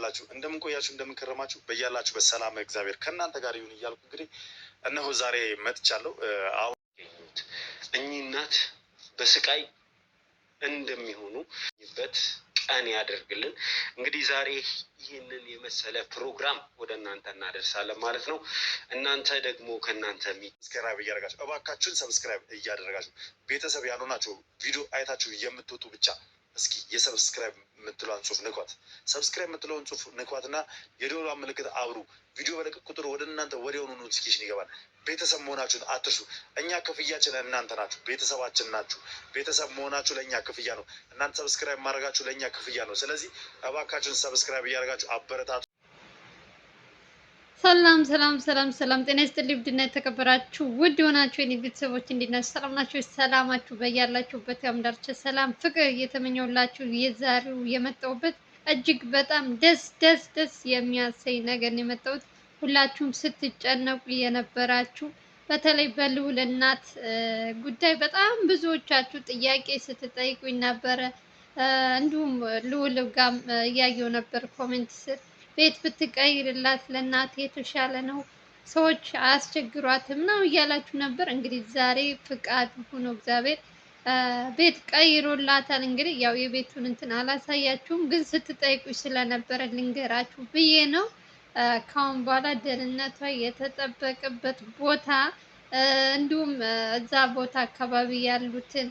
አላችሁ? እንደምን ቆያችሁ? እንደምን ከረማችሁ? በያላችሁ በሰላም እግዚአብሔር ከእናንተ ጋር ይሁን እያልኩ እንግዲህ እነሆ ዛሬ መጥቻለሁ። አሁን እኚህ እናት በስቃይ እንደሚሆኑበት ቀን ያደርግልን። እንግዲህ ዛሬ ይህንን የመሰለ ፕሮግራም ወደ እናንተ እናደርሳለን ማለት ነው። እናንተ ደግሞ ከእናንተ ሰብስክራይብ እያደረጋችሁ እባካችሁን ሰብስክራይብ እያደረጋችሁ ቤተሰብ ያልሆናችሁ ቪዲዮ አይታችሁ የምትወጡ ብቻ እስኪ የሰብስክራይብ የምትለዋን ጽሁፍ ንኳት። ሰብስክራይብ የምትለውን ጽሁፍ ንኳት እና የደወሏን ምልክት አብሩ። ቪዲዮ በለቀቅ ቁጥር ወደ እናንተ ወዲያውኑ ኖቲፊኬሽን ይገባል። ቤተሰብ መሆናችሁን አትርሱ። እኛ ክፍያችን እናንተ ናችሁ፣ ቤተሰባችን ናችሁ። ቤተሰብ መሆናችሁ ለእኛ ክፍያ ነው። እናንተ ሰብስክራይብ ማድረጋችሁ ለእኛ ክፍያ ነው። ስለዚህ እባካችሁን ሰብስክራይብ እያደረጋችሁ አበረታቱ። ሰላም ሰላም ሰላም ሰላም፣ ጤና ይስጥልኝ ውድና የተከበራችሁ ውድ የሆናችሁ የኔ ቤተሰቦች እንዴት ናችሁ? ሰላም ናችሁ? ሰላማችሁ በያላችሁበት ያምዳርቸ ሰላም ፍቅር እየተመኘውላችሁ የዛሬው የመጣሁበት እጅግ በጣም ደስ የሚያሰኝ ነገር ነው የመጣሁት። ሁላችሁም ስትጨነቁ የነበራችሁ በተለይ በልዑል እናት ጉዳይ በጣም ብዙዎቻችሁ ጥያቄ ስትጠይቁኝ ነበረ። እንዲሁም ልዑል ጋም እያየው ነበር ኮሜንት ስር ቤት ብትቀይርላት ለእናት የተሻለ ነው፣ ሰዎች አያስቸግሯትም ነው እያላችሁ ነበር። እንግዲህ ዛሬ ፍቃድ ሆኖ እግዚአብሔር ቤት ቀይሮላታል። እንግዲህ ያው የቤቱን እንትን አላሳያችሁም፣ ግን ስትጠይቁኝ ስለነበረ ልንገራችሁ ብዬ ነው። ካሁን በኋላ ደህንነቷ የተጠበቀበት ቦታ እንዲሁም እዛ ቦታ አካባቢ ያሉትን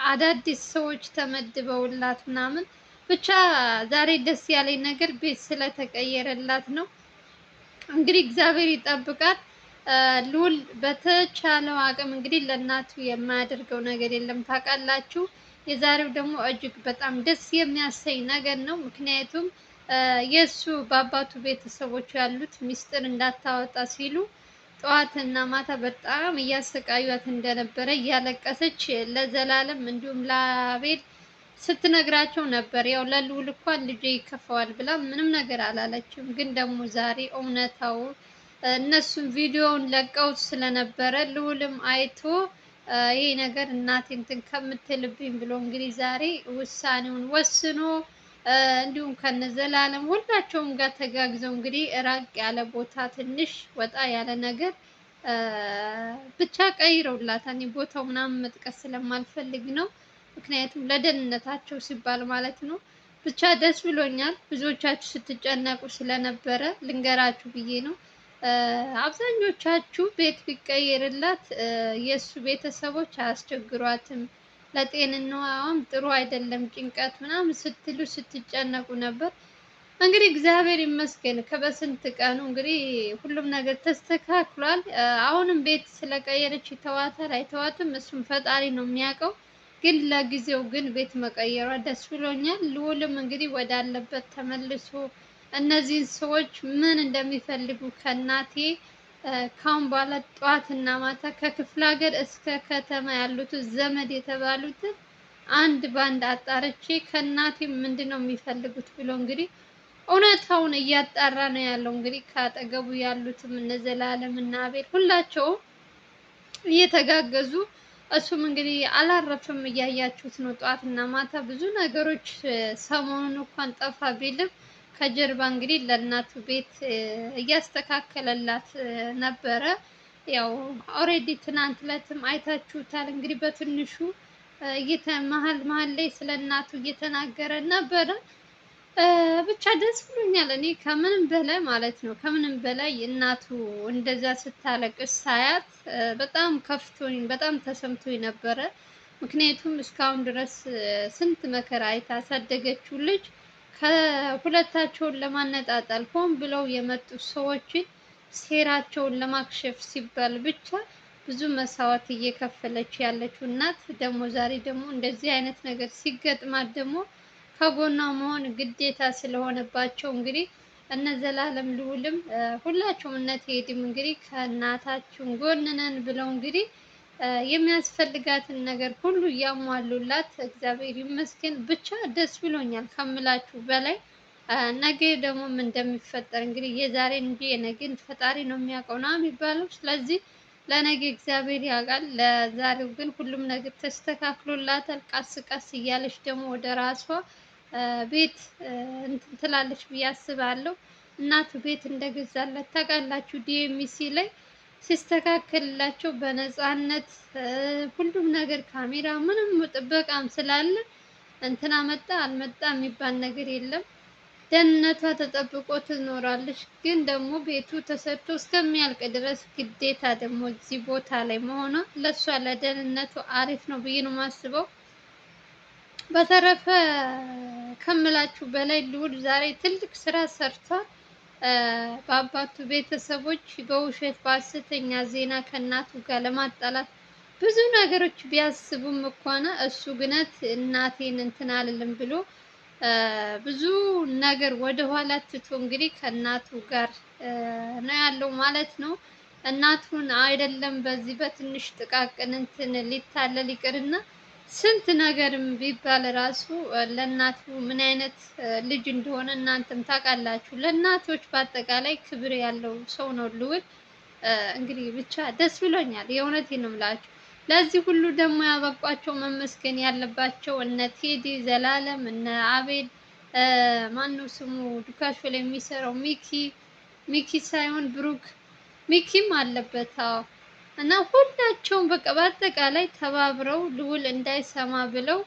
አዳዲስ ሰዎች ተመድበውላት ምናምን ብቻ ዛሬ ደስ ያለኝ ነገር ቤት ስለተቀየረላት ነው። እንግዲህ እግዚአብሔር ይጠብቃት። ልዑል በተቻለው አቅም እንግዲህ ለእናቱ የማያደርገው ነገር የለም ታውቃላችሁ። የዛሬው ደግሞ እጅግ በጣም ደስ የሚያሰኝ ነገር ነው። ምክንያቱም የእሱ በአባቱ ቤተሰቦች ያሉት ሚስጥር እንዳታወጣ ሲሉ ጠዋትና ማታ በጣም እያሰቃዩት እንደነበረ እያለቀሰች ለዘላለም እንዲሁም ለአቤል ስትነግራቸው ነበር። ያው ለልዑል እንኳን ልጄ ይከፋዋል ብላ ምንም ነገር አላለችም። ግን ደግሞ ዛሬ እውነታው እነሱም ቪዲዮውን ለቀው ስለነበረ ልዑልም አይቶ ይሄ ነገር እናቴ እንትን ከምትልብኝ ብሎ እንግዲህ ዛሬ ውሳኔውን ወስኖ እንዲሁም ከነዘላለም ሁላቸውም ጋር ተጋግዘው እንግዲህ ራቅ ያለ ቦታ ትንሽ ወጣ ያለ ነገር ብቻ ቀይረውላታል። ቦታው ምናምን መጥቀስ ስለማልፈልግ ነው፣ ምክንያቱም ለደህንነታቸው ሲባል ማለት ነው። ብቻ ደስ ብሎኛል። ብዙዎቻችሁ ስትጨነቁ ስለነበረ ልንገራችሁ ብዬ ነው። አብዛኞቻችሁ ቤት ቢቀየርላት የእሱ ቤተሰቦች አያስቸግሯትም፣ ለጤንነቷም ጥሩ አይደለም፣ ጭንቀት ምናምን ስትሉ ስትጨነቁ ነበር። እንግዲህ እግዚአብሔር ይመስገን ከበስንት ቀኑ እንግዲህ ሁሉም ነገር ተስተካክሏል። አሁንም ቤት ስለቀየረች ይተዋታል አይተዋትም እሱም ፈጣሪ ነው የሚያውቀው። ግን ለጊዜው ግን ቤት መቀየሯ ደስ ብሎኛል። ልዑልም እንግዲህ ወዳለበት ተመልሶ እነዚህን ሰዎች ምን እንደሚፈልጉ ከእናቴ ካሁን በኋላ ጠዋትና ማታ ከክፍለ ሀገር እስከ ከተማ ያሉትን ዘመድ የተባሉትን አንድ ባንድ አጣርቼ ከእናቴ ምንድን ነው የሚፈልጉት ብሎ እንግዲህ እውነታውን እያጣራ ነው ያለው። እንግዲህ ካጠገቡ ያሉትም እነ ዘላለም እና አቤል ሁላቸውም እየተጋገዙ እሱም እንግዲህ አላረፈም፣ እያያችሁት ነው። ጠዋትና ማታ ብዙ ነገሮች ሰሞኑን እንኳን ጠፋ ቢልም ከጀርባ እንግዲህ ለእናቱ ቤት እያስተካከለላት ነበረ። ያው ኦሬዲ ትናንት ዕለትም አይታችሁታል። እንግዲህ በትንሹ መሀል ላይ ስለ እናቱ እየተናገረ ነበረ። ብቻ ደስ ብሎኛል። እኔ ከምንም በላይ ማለት ነው ከምንም በላይ እናቱ እንደዛ ስታለቅስ ሳያት በጣም ከፍቶኝ በጣም ተሰምቶኝ ነበረ። ምክንያቱም እስካሁን ድረስ ስንት መከራ አይታ ያሳደገችው ልጅ ከሁለታቸውን ለማነጣጣል ሆን ብለው የመጡ ሰዎችን ሴራቸውን ለማክሸፍ ሲባል ብቻ ብዙ መስዋዕት እየከፈለች ያለችው እናት ደግሞ ዛሬ ደግሞ እንደዚህ አይነት ነገር ሲገጥማት ደግሞ ከጎኗ መሆን ግዴታ ስለሆነባቸው እንግዲህ እነ ዘላለም ልዑልም ሁላቸውም እነ ቴዲም እንግዲህ ከእናታችን ጎን ነን ብለው እንግዲህ የሚያስፈልጋትን ነገር ሁሉ እያሟሉላት እግዚአብሔር ይመስገን። ብቻ ደስ ብሎኛል ከምላችሁ በላይ። ነገ ደግሞ ምን እንደሚፈጠር እንግዲህ የዛሬን እንጂ የነገን ፈጣሪ ነው የሚያውቀው ነው የሚባለው። ስለዚህ ለነገ እግዚአብሔር ያውቃል። ለዛሬው ግን ሁሉም ነገር ተስተካክሎላታል። ቀስ ቀስ እያለች ደግሞ ወደ ራሷ ቤት እንትን ትላለች ብዬ አስባለሁ። እናቱ ቤት እንደገዛለት ታውቃላችሁ። ዲኤምሲ ላይ ሲስተካከልላቸው በነፃነት ሁሉም ነገር ካሜራ ምንም ጥበቃም ስላለ እንትና መጣ አልመጣ የሚባል ነገር የለም። ደህንነቷ ተጠብቆ ትኖራለች። ግን ደግሞ ቤቱ ተሰርቶ እስከሚያልቅ ድረስ ግዴታ ደግሞ እዚህ ቦታ ላይ መሆኗ ለእሷ ለደህንነቱ አሪፍ ነው ብዬ ነው የማስበው። በተረፈ ከምላችሁ በላይ ልዑል ዛሬ ትልቅ ስራ ሰርቷል። በአባቱ ቤተሰቦች በውሸት በሐሰተኛ ዜና ከእናቱ ጋር ለማጣላት ብዙ ነገሮች ቢያስቡም እንኳን እሱ ግነት እናቴን እንትን አልልም ብሎ ብዙ ነገር ወደ ኋላ ትቶ እንግዲህ ከእናቱ ጋር ነው ያለው ማለት ነው። እናቱን አይደለም በዚህ በትንሽ ጥቃቅን እንትን ሊታለል ይቅርና ስንት ነገርም ቢባል ራሱ ለእናቱ ምን አይነት ልጅ እንደሆነ እናንተም ታውቃላችሁ። ለእናቶች በአጠቃላይ ክብር ያለው ሰው ነው ልዑል። እንግዲህ ብቻ ደስ ብሎኛል። የእውነቴን ነው የምላችሁ። ለዚህ ሁሉ ደግሞ ያበቋቸው መመስገን ያለባቸው እነ ቴዲ ዘላለም፣ እነ አቤል ማነው ስሙ ዱካሾ ላይ የሚሰራው ሚኪ ሳይሆን ብሩክ ሚኪም አለበት። አዎ እና ሁላቸውም በቃ በአጠቃላይ ተባብረው ልዑል እንዳይሰማ ብለው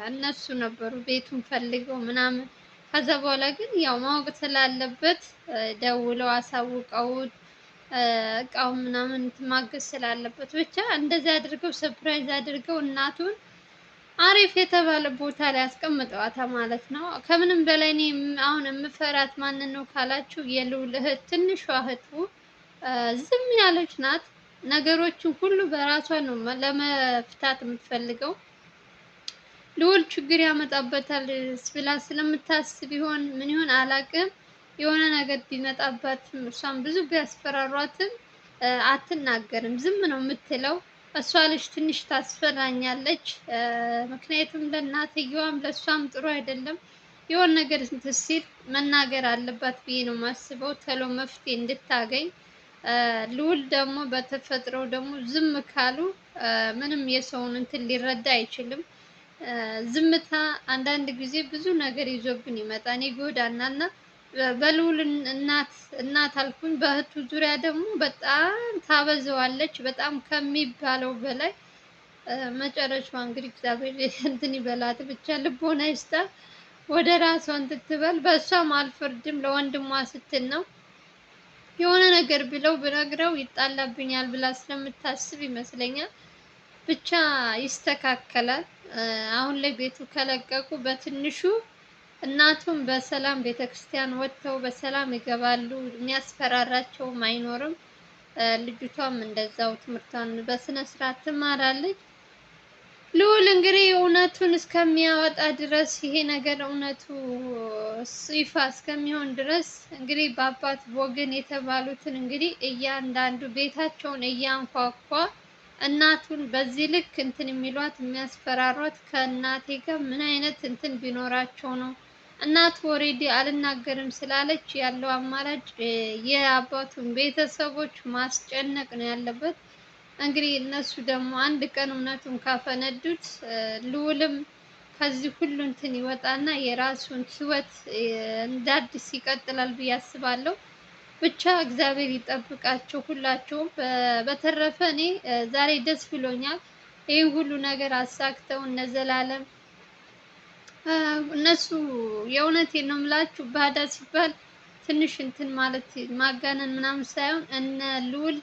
እነሱ ነበሩ ቤቱን ፈልገው ምናምን። ከዛ በኋላ ግን ያው ማወቅ ስላለበት ደውለው አሳውቀውት እቃው ምናምን ማገዝ ስላለበት ብቻ እንደዚህ አድርገው ሰርፕራይዝ አድርገው እናቱን አሪፍ የተባለ ቦታ ላይ አስቀምጠዋታል ማለት ነው። ከምንም በላይ እኔ አሁን የምፈራት ማንን ነው ካላችሁ የልዑል እህት ትንሿ እህቱ ዝም ያለች ናት። ነገሮችን ሁሉ በራሷ ነው ለመፍታት የምትፈልገው። ልዑል ችግር ያመጣበታል ብላ ስለምታስብ ይሆን ምን ይሆን አላውቅም። የሆነ ነገር ቢመጣባትም እሷን ብዙ ቢያስፈራሯትም አትናገርም፣ ዝም ነው የምትለው። እሷ ልጅ ትንሽ ታስፈራኛለች። ምክንያቱም ለእናትየዋም ለእሷም ጥሩ አይደለም። የሆነ ነገር እንትን ሲል መናገር አለባት ብዬ ነው የማስበው፣ ቶሎ መፍትሄ እንድታገኝ። ልዑል ደግሞ በተፈጥሮ ደግሞ ዝም ካሉ ምንም የሰውን እንትን ሊረዳ አይችልም። ዝምታ አንዳንድ ጊዜ ብዙ ነገር ይዞብን ይመጣል፣ ይጎዳናል። እና በልዑል እናት አልኩኝ በእህቱ ዙሪያ ደግሞ በጣም ታበዘዋለች፣ በጣም ከሚባለው በላይ። መጨረሻዋ እንግዲህ እግዚአብሔር እንትን ይበላት ብቻ፣ ልቦና ይስጣት፣ ወደ ራሷ እንትን ትበል። በእሷም አልፈርድም፣ ለወንድሟ ስትል ነው። የሆነ ነገር ብለው ብነግረው ይጣላብኛል ብላ ስለምታስብ ይመስለኛል። ብቻ ይስተካከላል። አሁን ላይ ቤቱ ከለቀቁ በትንሹ እናቱም በሰላም ቤተክርስቲያን ወጥተው በሰላም ይገባሉ። የሚያስፈራራቸውም አይኖርም። ልጅቷም እንደዛው ትምህርቷን በስነ ስርዓት ትማራለች። ልዑል እንግዲህ እውነቱን እስከሚያወጣ ድረስ ይሄ ነገር እውነቱ ይፋ እስከሚሆን ድረስ እንግዲህ በአባት ወገን የተባሉትን እንግዲህ እያንዳንዱ ቤታቸውን እያንኳኳ እናቱን በዚህ ልክ እንትን የሚሏት የሚያስፈራሯት ከእናቴ ጋር ምን አይነት እንትን ቢኖራቸው ነው? እናቱ ኦሬዲ አልናገርም ስላለች ያለው አማራጭ የአባቱን ቤተሰቦች ማስጨነቅ ነው ያለበት። እንግዲህ እነሱ ደግሞ አንድ ቀን እውነቱን ካፈነዱት ልዑልም ከዚህ ሁሉ እንትን ይወጣና የራሱን ህይወት እንደ አዲስ ይቀጥላል ብዬ አስባለሁ። ብቻ እግዚአብሔር ይጠብቃቸው ሁላቸውም። በተረፈ እኔ ዛሬ ደስ ብሎኛል። ይህ ሁሉ ነገር አሳክተው እነ ዘላለም እነሱ የእውነቴን ነው የምላችሁ ባዳ ሲባል ትንሽ እንትን ማለት ማጋነን ምናምን ሳይሆን እነ ልዑል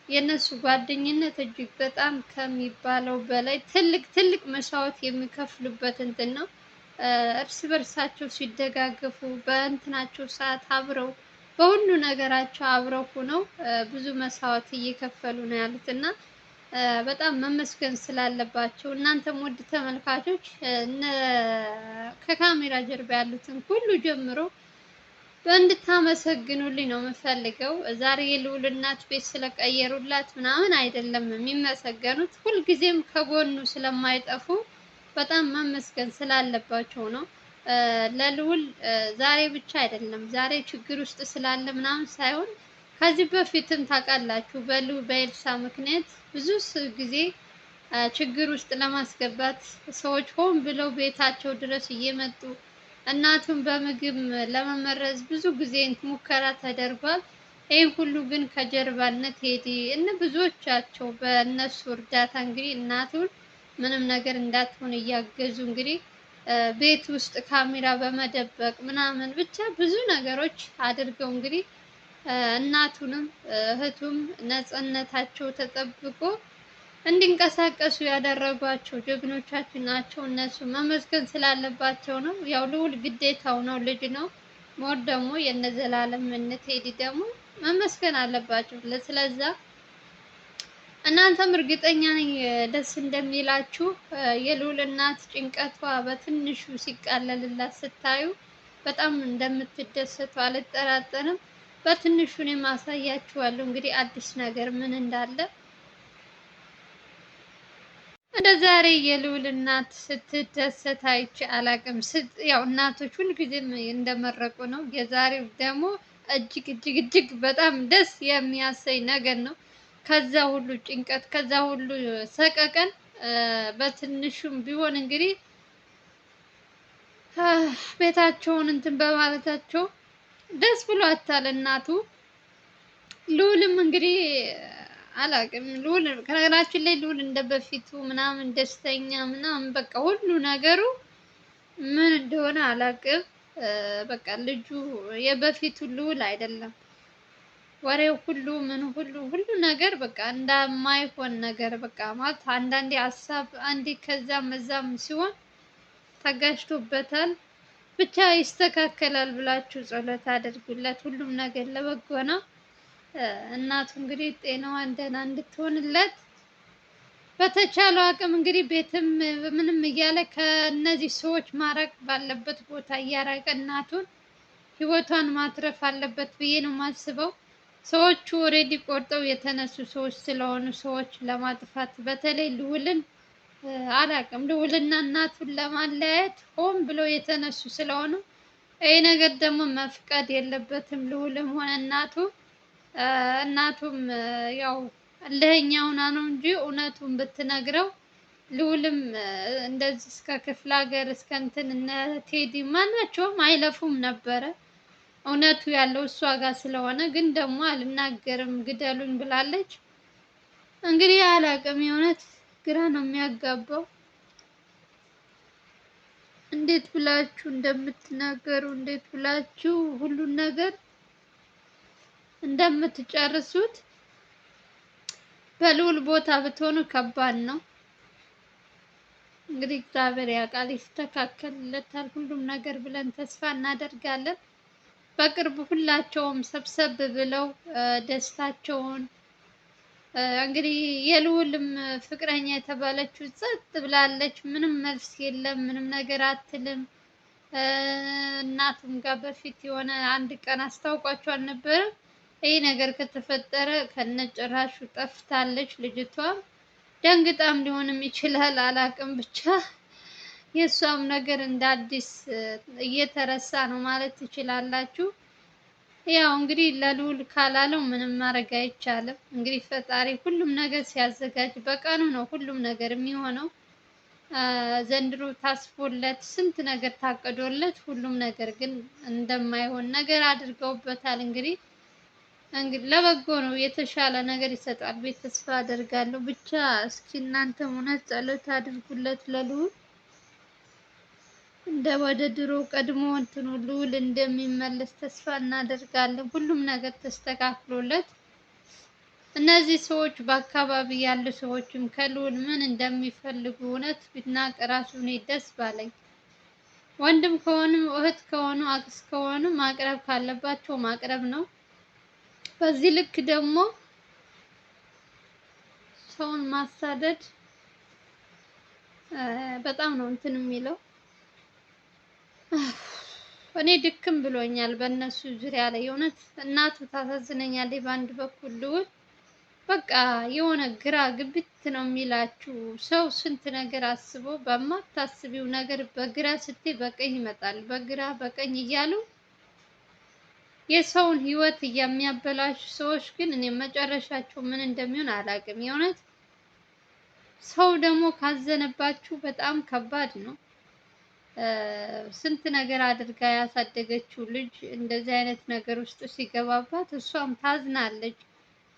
የእነሱ ጓደኝነት እጅግ በጣም ከሚባለው በላይ ትልቅ መስዋዕት የሚከፍሉበት እንትን ነው። እርስ በርሳቸው ሲደጋገፉ በእንትናቸው ሰዓት አብረው በሁሉ ነገራቸው አብረው ሆነው ብዙ መስዋዕት እየከፈሉ ነው ያሉት እና በጣም መመስገን ስላለባቸው እናንተም ውድ ተመልካቾች ከካሜራ ጀርባ ያሉትን ሁሉ ጀምሮ እንድታመሰግኑልኝ ነው የምፈልገው። ዛሬ የልዑል እናት ቤት ስለቀየሩላት ምናምን አይደለም የሚመሰገኑት፣ ሁልጊዜም ከጎኑ ስለማይጠፉ በጣም መመስገን ስላለባቸው ነው። ለልዑል ዛሬ ብቻ አይደለም ዛሬ ችግር ውስጥ ስላለ ምናምን ሳይሆን ከዚህ በፊትም ታውቃላችሁ በኤልሳ ምክንያት ብዙ ጊዜ ችግር ውስጥ ለማስገባት ሰዎች ሆን ብለው ቤታቸው ድረስ እየመጡ እናቱን በምግብ ለመመረዝ ብዙ ጊዜ ሙከራ ተደርጓል። ይህ ሁሉ ግን ከጀርባነት ቴዲ እነ ብዙዎቻቸው በእነሱ እርዳታ እንግዲህ እናቱን ምንም ነገር እንዳትሆን እያገዙ እንግዲህ ቤት ውስጥ ካሜራ በመደበቅ ምናምን ብቻ ብዙ ነገሮች አድርገው እንግዲህ እናቱንም እህቱም ነፃነታቸው ተጠብቆ እንዲንቀሳቀሱ ያደረጓቸው ጀግኖቻችን ናቸው። እነሱ መመስገን ስላለባቸው ነው። ያው ልዑል ግዴታው ነው፣ ልጅ ነው። ሞር ደግሞ የነዘላለም እነ ቴዲ ደግሞ መመስገን አለባቸው። ስለዛ እናንተም እርግጠኛ ነኝ ደስ እንደሚላችሁ። የልዑል እናት ጭንቀቷ በትንሹ ሲቃለልላት ስታዩ በጣም እንደምትደሰቱ አልጠራጠርም። በትንሹ እኔም አሳያችኋለሁ እንግዲህ አዲስ ነገር ምን እንዳለ። እንደ ዛሬ የልዑል እናት ስትደሰት አይቼ አላቅም። ያው እናቶች ሁልጊዜም እንደመረቁ ነው። የዛሬው ደግሞ እጅግ እጅግ እጅግ በጣም ደስ የሚያሰኝ ነገር ነው። ከዛ ሁሉ ጭንቀት ከዛ ሁሉ ሰቀቀን በትንሹም ቢሆን እንግዲህ ቤታቸውን እንትን በማለታቸው ደስ ብሏታል እናቱ። ልዑልም እንግዲህ አላቅም ልዑል ከነገራችን ላይ ልዑል እንደ በፊቱ ምናምን ደስተኛ ምናምን በቃ ሁሉ ነገሩ ምን እንደሆነ አላቅም። በቃ ልጁ የበፊቱ ልዑል አይደለም። ወሬው ሁሉ ምን ሁሉ ነገር በቃ እንደማይሆን ነገር በቃ ማለት አንዳንዴ ሀሳብ አንዴ ከዛም እዛም ሲሆን ተጋጭቶበታል። ብቻ ይስተካከላል ብላችሁ ጸሎት አድርጉለት። ሁሉም ነገር ለበጎ ነው። እናቱ እንግዲህ ጤናዋን ደህና እንድትሆንለት በተቻለው አቅም እንግዲህ ቤትም ምንም እያለ ከነዚህ ሰዎች ማራቅ ባለበት ቦታ እያራቀ እናቱን ህይወቷን ማትረፍ አለበት ብዬ ነው የማስበው። ሰዎቹ ኦልሬዲ ቆርጠው የተነሱ ሰዎች ስለሆኑ ሰዎች ለማጥፋት በተለይ ልዑልን አላቅም ልዑልና እናቱን ለማለያየት ሆን ብለው የተነሱ ስለሆኑ ይህ ነገር ደግሞ መፍቀድ የለበትም ልዑልም ሆነ እናቱ። እናቱም ያው እልኸኛ ሆና ነው እንጂ እውነቱን ብትነግረው ልዑልም እንደዚህ እስከ ክፍለ ሀገር እስከ እንትን እነ ቴዲ ማናቸውም አይለፉም ነበረ። እውነቱ ያለው እሷ ጋር ስለሆነ ግን ደግሞ አልናገርም ግደሉኝ ብላለች። እንግዲህ አላቅም የእውነት ግራ ነው የሚያጋባው። እንዴት ብላችሁ እንደምትናገሩ እንዴት ብላችሁ ሁሉን ነገር እንደምትጨርሱት በልዑል ቦታ ብትሆኑ ከባድ ነው። እንግዲህ እግዚአብሔር ያውቃል፣ ይስተካከልለታል ሁሉም ነገር ብለን ተስፋ እናደርጋለን። በቅርቡ ሁላቸውም ሰብሰብ ብለው ደስታቸውን እንግዲህ የልዑልም ፍቅረኛ የተባለችው ጸጥ ብላለች። ምንም መልስ የለም፣ ምንም ነገር አትልም። እናቱም ጋር በፊት የሆነ አንድ ቀን አስታውቋቸው አልነበረም? ይህ ነገር ከተፈጠረ ከነጭራሹ ጠፍታለች። ልጅቷም ደንግጣም ሊሆንም ይችላል አላቅም። ብቻ የእሷም ነገር እንደ አዲስ እየተረሳ ነው ማለት ትችላላችሁ። ያው እንግዲህ ለልዑል ካላለው ምንም ማድረግ አይቻልም። እንግዲህ ፈጣሪ ሁሉም ነገር ሲያዘጋጅ በቀኑ ነው ሁሉም ነገር የሚሆነው። ዘንድሮ ታስቦለት ስንት ነገር ታቅዶለት ሁሉም ነገር ግን እንደማይሆን ነገር አድርገውበታል። እንግዲህ ለበጎ ነው፣ የተሻለ ነገር ይሰጣል ቤት ተስፋ አደርጋለሁ። ብቻ እስኪ እናንተም እውነት ጸሎት አድርጉለት ለልዑል እንደ ወደ ድሮ ቀድሞ እንትኑ ልዑል እንደሚመለስ ተስፋ እናደርጋለን። ሁሉም ነገር ተስተካክሎለት እነዚህ ሰዎች በአካባቢ ያሉ ሰዎችም ከልዑል ምን እንደሚፈልጉ እውነት ቢናቅ ራሱ እኔ ደስ ባለኝ። ወንድም ከሆኑ እህት ከሆኑ አክስት ከሆኑ ማቅረብ ካለባቸው ማቅረብ ነው። በዚህ ልክ ደግሞ ሰውን ማሳደድ በጣም ነው እንትን የሚለው። እኔ ድክም ብሎኛል በእነሱ ዙሪያ ላይ የእውነት እናቱ ታሳዝነኛለች። በአንድ በኩል ልዑል በቃ የሆነ ግራ ግብት ነው የሚላችሁ። ሰው ስንት ነገር አስቦ በማታስቢው ነገር በግራ ስትይ በቀኝ ይመጣል፣ በግራ በቀኝ እያሉ የሰውን ህይወት የሚያበላሹ ሰዎች ግን እኔ መጨረሻቸው ምን እንደሚሆን አላውቅም። የእውነት ሰው ደግሞ ካዘነባችሁ በጣም ከባድ ነው። ስንት ነገር አድርጋ ያሳደገችው ልጅ እንደዚህ አይነት ነገር ውስጥ ሲገባባት እሷም ታዝናለች፣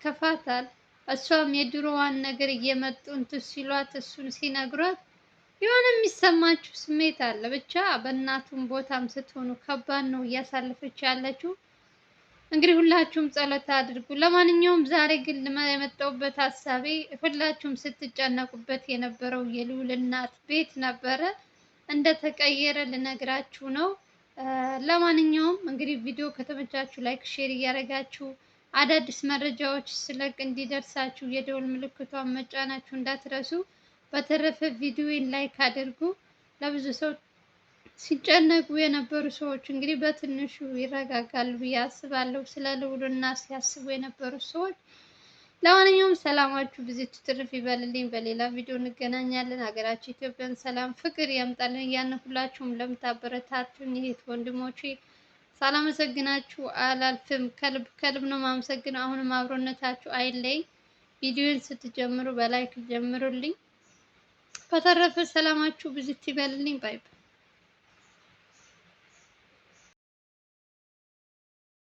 ከፋታል። እሷም የድሮዋን ነገር እየመጡ እንትን ሲሏት እሱን ሲነግሯት የሆነ የሚሰማችሁ ስሜት አለ። ብቻ በእናቱም ቦታም ስትሆኑ ከባድ ነው እያሳለፈች ያለችው። እንግዲህ ሁላችሁም ጸሎት አድርጉ። ለማንኛውም ዛሬ ግን የመጣሁበት ሀሳቤ ሁላችሁም ስትጨነቁበት የነበረው የልዑል እናት ቤት ነበረ እንደተቀየረ ልነግራችሁ ነው። ለማንኛውም እንግዲህ ቪዲዮ ከተመቻችሁ ላይክ፣ ሼር እያደረጋችሁ አዳዲስ መረጃዎች ስለቅ እንዲደርሳችሁ የደወል ምልክቷን መጫናችሁ እንዳትረሱ። በተረፈ ቪዲዮን ላይክ አድርጉ። ለብዙ ሰው ሲጨነቁ የነበሩ ሰዎች እንግዲህ በትንሹ ይረጋጋሉ ብዬ አስባለሁ። ስለ ልዑልና ሲያስቡ የነበሩ ሰዎች። ለማንኛውም ሰላማችሁ ብዙ ትርፍ ይበልልኝ። በሌላ ቪዲዮ እንገናኛለን። ሀገራችን ኢትዮጵያን ሰላም ፍቅር ያምጣልን እያልን ሁላችሁም ለምታበረታቱኝ እህት ወንድሞቼ ሳላመሰግናችሁ አላልፍም። ከልብ ከልብ ነው ማመሰግነው። አሁንም አብሮነታችሁ አይለይ። ቪዲዮን ስትጀምሩ በላይክ ጀምሩልኝ። በተረፈ ሰላማችሁ ብዙ ይበልልኝ። ባይ ባይ።